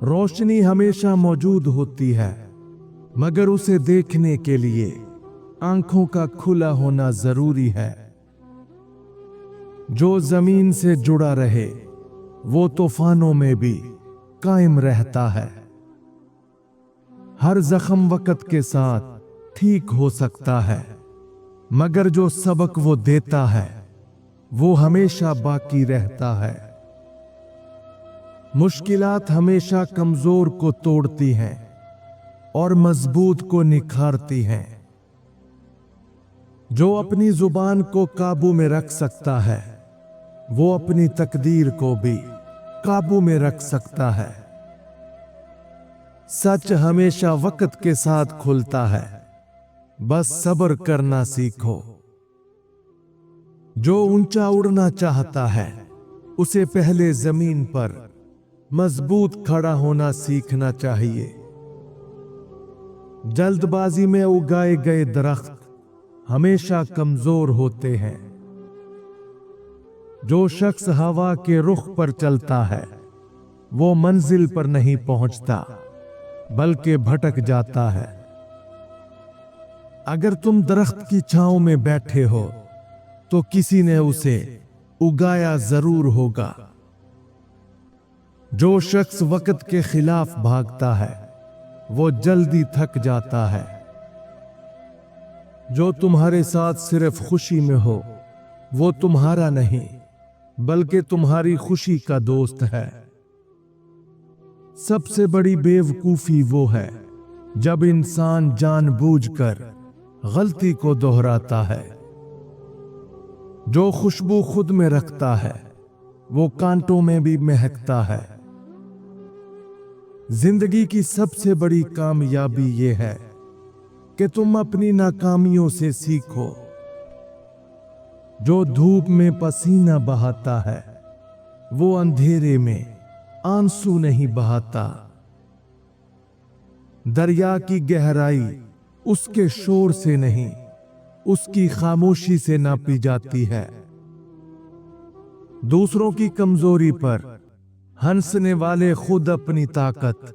रोशनी हमेशा मौजूद होती है, मगर उसे देखने के लिए आंखों का खुला होना जरूरी है। जो जमीन से जुड़ा रहे वो तूफानों में भी कायम रहता है। हर जख्म वक्त के साथ ठीक हो सकता है, मगर जो सबक वो देता है वो हमेशा बाकी रहता है। मुश्किलात हमेशा कमजोर को तोड़ती हैं और मजबूत को निखारती हैं। जो अपनी जुबान को काबू में रख सकता है वो अपनी तकदीर को भी काबू में रख सकता है। सच हमेशा वक्त के साथ खुलता है, बस सब्र करना सीखो। जो ऊंचा उड़ना चाहता है उसे पहले जमीन पर मजबूत खड़ा होना सीखना चाहिए। जल्दबाजी में उगाए गए दरख्त हमेशा कमजोर होते हैं। जो शख्स हवा के रुख पर चलता है वो मंजिल पर नहीं पहुंचता बल्कि भटक जाता है। अगर तुम दरख्त की छांव में बैठे हो तो किसी ने उसे उगाया जरूर होगा। जो शख्स वक्त के खिलाफ भागता है वो जल्दी थक जाता है। जो तुम्हारे साथ सिर्फ खुशी में हो वो तुम्हारा नहीं बल्कि तुम्हारी खुशी का दोस्त है। सबसे बड़ी बेवकूफी वो है जब इंसान जानबूझकर गलती को दोहराता है। जो खुशबू खुद में रखता है वो कांटों में भी महकता है। जिंदगी की सबसे बड़ी कामयाबी ये है कि तुम अपनी नाकामियों से सीखो। जो धूप में पसीना बहाता है वो अंधेरे में आंसू नहीं बहाता। दरिया की गहराई उसके शोर से नहीं उसकी खामोशी से नापी जाती है। दूसरों की कमजोरी पर हंसने वाले खुद अपनी ताकत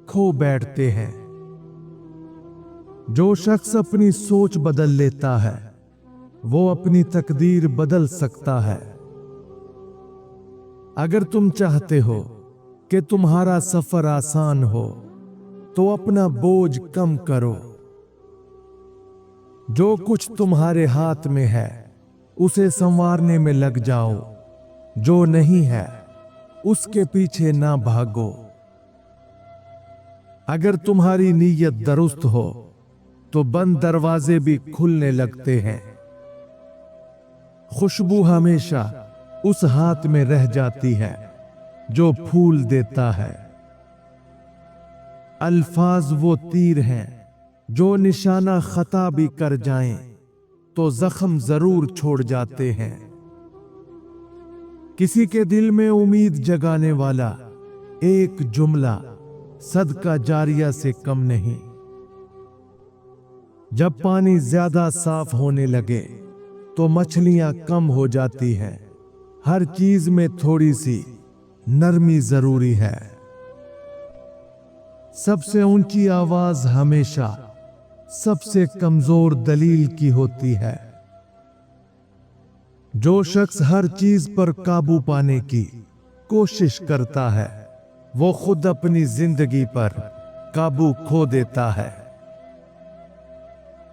खो बैठते हैं। जो शख्स अपनी सोच बदल लेता है वो अपनी तकदीर बदल सकता है। अगर तुम चाहते हो कि तुम्हारा सफर आसान हो तो अपना बोझ कम करो। जो कुछ तुम्हारे हाथ में है उसे संवारने में लग जाओ। जो नहीं है उसके पीछे ना भागो। अगर तुम्हारी नीयत दुरुस्त हो तो बंद दरवाजे भी खुलने लगते हैं। खुशबू हमेशा उस हाथ में रह जाती है जो फूल देता है। अल्फाज वो तीर हैं जो निशाना खता भी कर जाएं तो जख्म जरूर छोड़ जाते हैं। किसी के दिल में उम्मीद जगाने वाला एक जुमला सदका जारिया से कम नहीं। जब पानी ज्यादा साफ होने लगे तो मछलियां कम हो जाती हैं। हर चीज में थोड़ी सी नरमी जरूरी है। सबसे ऊंची आवाज हमेशा सबसे कमजोर दलील की होती है। जो शख्स हर चीज पर काबू पाने की कोशिश करता है वो खुद अपनी जिंदगी पर काबू खो देता है।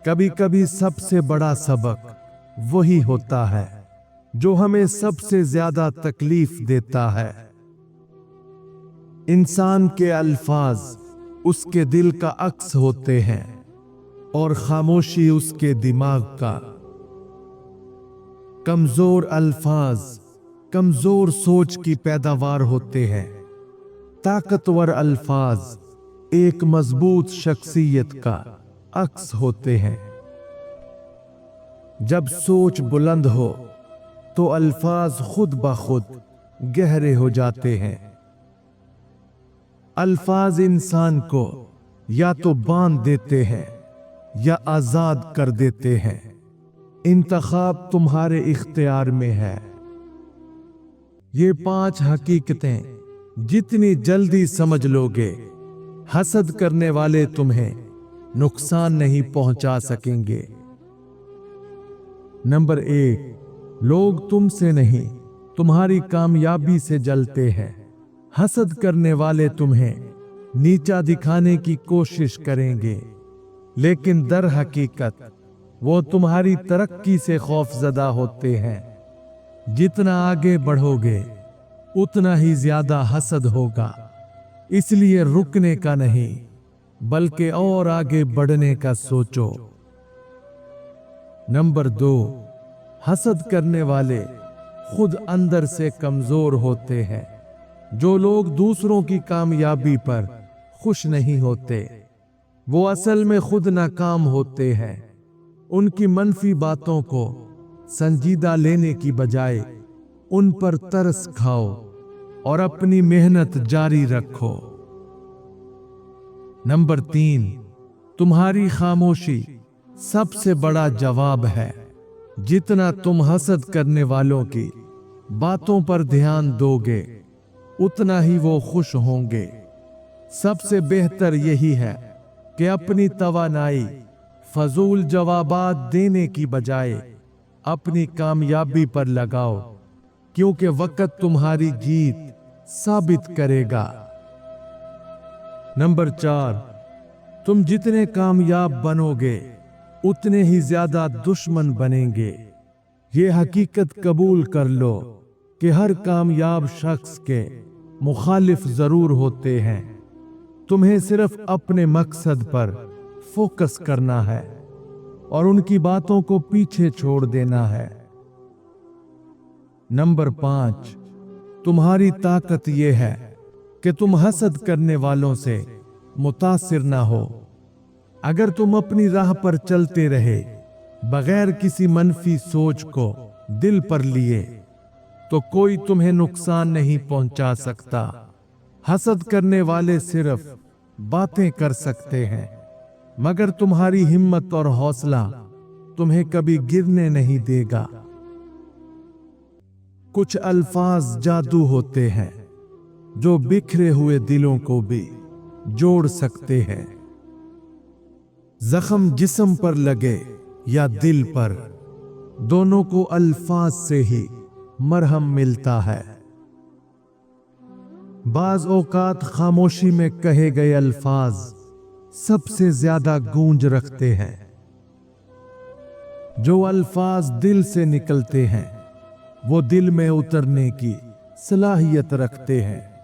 कभी कभी सबसे बड़ा सबक वही होता है जो हमें सबसे ज्यादा तकलीफ देता है। इंसान के अल्फाज उसके दिल का अक्स होते हैं और खामोशी उसके दिमाग का। कमजोर अल्फाज कमजोर सोच की पैदावार होते हैं। ताकतवर अल्फाज एक मजबूत शख्सियत का अक्स होते हैं। जब सोच बुलंद हो तो अल्फाज खुद ब खुद गहरे हो जाते हैं। अल्फाज इंसान को या तो बांध देते हैं या आजाद कर देते हैं। इंतखाब तुम्हारे इख्तियार में है। ये 5 हकीकतें जितनी जल्दी समझ लोगे, हसद करने वाले तुम्हें नुकसान नहीं पहुंचा सकेंगे। नंबर 1, लोग तुमसे नहीं, तुम्हारी कामयाबी से जलते हैं। हसद करने वाले तुम्हें नीचा दिखाने की कोशिश करेंगे, लेकिन दर हकीकत वो तुम्हारी तरक्की से खौफजदा होते हैं। जितना आगे बढ़ोगे उतना ही ज्यादा हसद होगा, इसलिए रुकने का नहीं बल्कि और आगे बढ़ने का सोचो। नंबर 2, हसद करने वाले खुद अंदर से कमजोर होते हैं। जो लोग दूसरों की कामयाबी पर खुश नहीं होते, वो असल में खुद नाकाम होते हैं। उनकी मनफी बातों को संजीदा लेने की बजाय उन पर तरस खाओ और अपनी मेहनत जारी रखो। नंबर 3, तुम्हारी खामोशी सबसे बड़ा जवाब है। जितना तुम हसद करने वालों की बातों पर ध्यान दोगे, उतना ही वो खुश होंगे। सबसे बेहतर यही है कि अपनी तवानाई फजूल जवाबात देने की बजाय अपनी कामयाबी पर लगाओ, क्योंकि वक्त तुम्हारी जीत साबित करेगा। नंबर 4, तुम जितने कामयाब बनोगे उतने ही ज्यादा दुश्मन बनेंगे। ये हकीकत कबूल कर लो कि हर कामयाब शख्स के मुखालिफ जरूर होते हैं। तुम्हें सिर्फ अपने मकसद पर फोकस करना है और उनकी बातों को पीछे छोड़ देना है। नंबर 5, तुम्हारी ताकत यह है कि तुम हसद करने वालों से मुतासिर ना हो। अगर तुम अपनी राह पर चलते रहे बगैर किसी मनफी सोच को दिल पर लिए, तो कोई तुम्हें नुकसान नहीं पहुंचा सकता। हसद करने वाले सिर्फ बातें कर सकते हैं, मगर तुम्हारी हिम्मत और हौसला तुम्हें कभी गिरने नहीं देगा। कुछ अल्फाज जादू होते हैं जो बिखरे हुए दिलों को भी जोड़ सकते हैं। जख्म जिस्म पर लगे या दिल पर, दोनों को अल्फाज से ही मरहम मिलता है। बाज औकात खामोशी में कहे गए अल्फाज सबसे ज्यादा गूंज रखते हैं। जो अल्फाज दिल से निकलते हैं वो दिल में उतरने की सलाहियत रखते हैं।